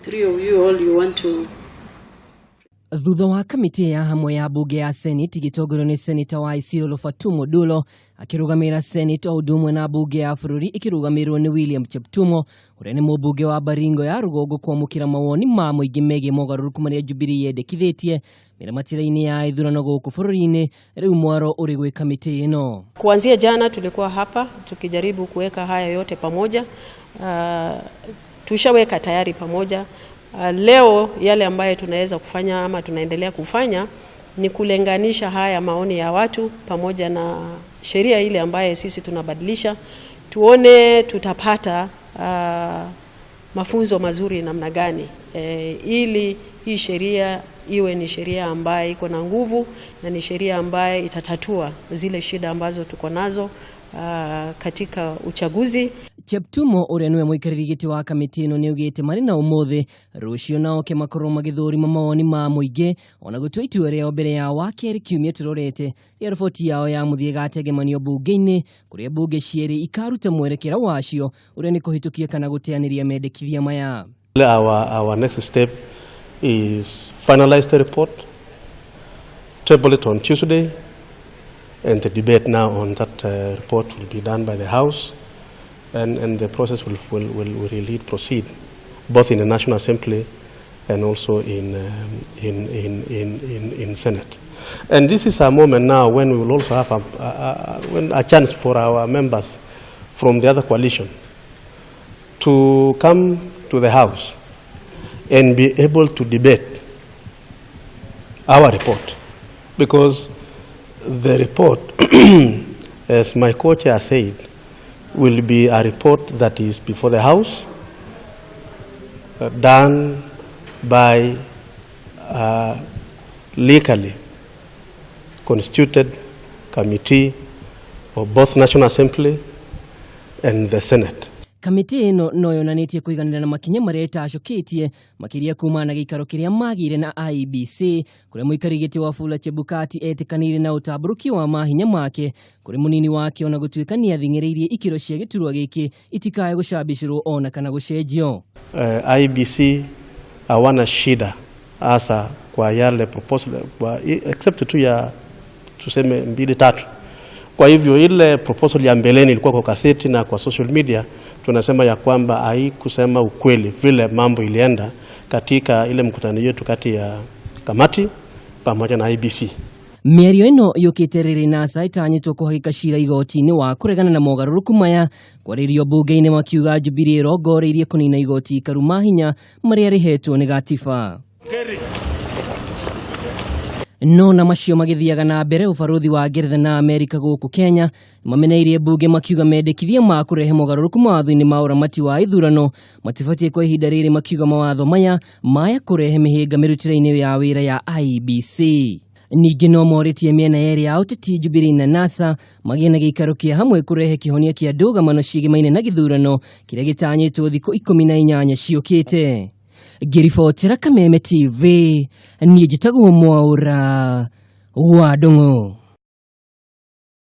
three of you all you want to. Thutha wa kamiti ya hamwe ya bunge ya Senate igitongoragio ni senata wa Isiolo Fatumo Dullo akirugamira Senate udumwe na bunge ya bururi ikirugamirwo ni William Cheptumo uria ni mubunge wa Baringo ya rugongo kuamukira mawoni ma muingi megii mogaruruku maria Jubilee yendekithĩtie miramatira-ini ya ithurano guku bururi-ini riu Mwaura uri gwi kamiti ino. Kuanzia jana tulikuwa hapa tukijaribu kuweka haya yote pamoja. Tushaweka tayari pamoja. Leo yale ambayo tunaweza kufanya ama tunaendelea kufanya ni kulenganisha haya maoni ya watu pamoja na sheria ile ambayo sisi tunabadilisha, tuone tutapata mafunzo mazuri namna gani ili hii sheria iwe ni sheria ambayo iko na nguvu na ni sheria ambayo itatatua zile shida ambazo tuko nazo katika uchaguzi. Cheptumo uria niwe muikariri giti wa kamiti ino niugite mari na umuthi rucio naoke makorwo magithurima mawoni ma muingi ona gutua itua rio mbere ya wakeri kiumia turorete ya riboti yao ya muthie gategemanio mbunge-ini kuria mbunge cieeri ikaruta mwerekera wacio uria ni kuhitukia kana guteaniria mendekithia maya. Our next step is finalize the report, table it on Tuesday, and the debate now on that report will be done by the House, and the process will really proceed, both in the National Assembly and also in Senate. And this is a moment now when we will also have a chance for our members from the other coalition to come to the House and be able to debate our report, because the report, as my co-chair said, will be a report that is before the House, done by a legally constituted committee of both National Assembly and the Senate. Kamiti ino no yonanitie kuiganira na makinya maria itacokitie makiria kuma na gikaro kiria magire na IEBC kuria muikarigiti wa Fula Chebukati etikanire na utaburuki wa mahinya make kuri munini wake ona gutuikania thing'iriirie ikiro cia giturwa giki itikaye gucambicirwo ona kana gucenjio. IEBC hawana shida hasa kwa yale proposal except tu ya tuseme 2-3. Kwa hivyo ile proposal ya mbeleni ilikuwa kwa kaseti na kwa social media, tunasema ya kwamba haikusema ukweli vile mambo ilienda katika ile mkutano yetu kati ya kamati pamoja na IBC. Mĩario ĩno yũkĩte rĩrĩ NASA itanyĩtwo kũhagĩka cira igoti-inĩ wa kũregana na mogaruruku maya kwarĩrio mbunge-inĩ makiuga Jubilee ĩrongoreirie kũnina igoti ikaru mahinya marĩa rĩhetwo nĩ gatiba. No na macio magithiaga na mbere ubaruthi wa Ngeretha na Amerika gũkũ Kenya mameneirie mbunge makiuga mendekithia ma kurehe mogaruruku mawatho-ini ma uramati wa ithurano matibatie kwa ihinda rĩrĩ makiuga mawatho maya kurehe mĩhĩnga mĩrutĩre-inĩ ya wĩra ya IEBC. Ningĩ no morĩtie mĩena yerĩ ya ũteti Jubilee na NASA magĩe na gĩikaro kĩa hamwe kurehe kĩhonia kĩa ndũgamano ciĩgimaine na gĩthurano kĩrĩa gĩtanyĩtwo thikũ 18 ciũkĩte. Ngiribotera Kameme TV, niĩ njĩtagwo Mwaura wa Ndung'u.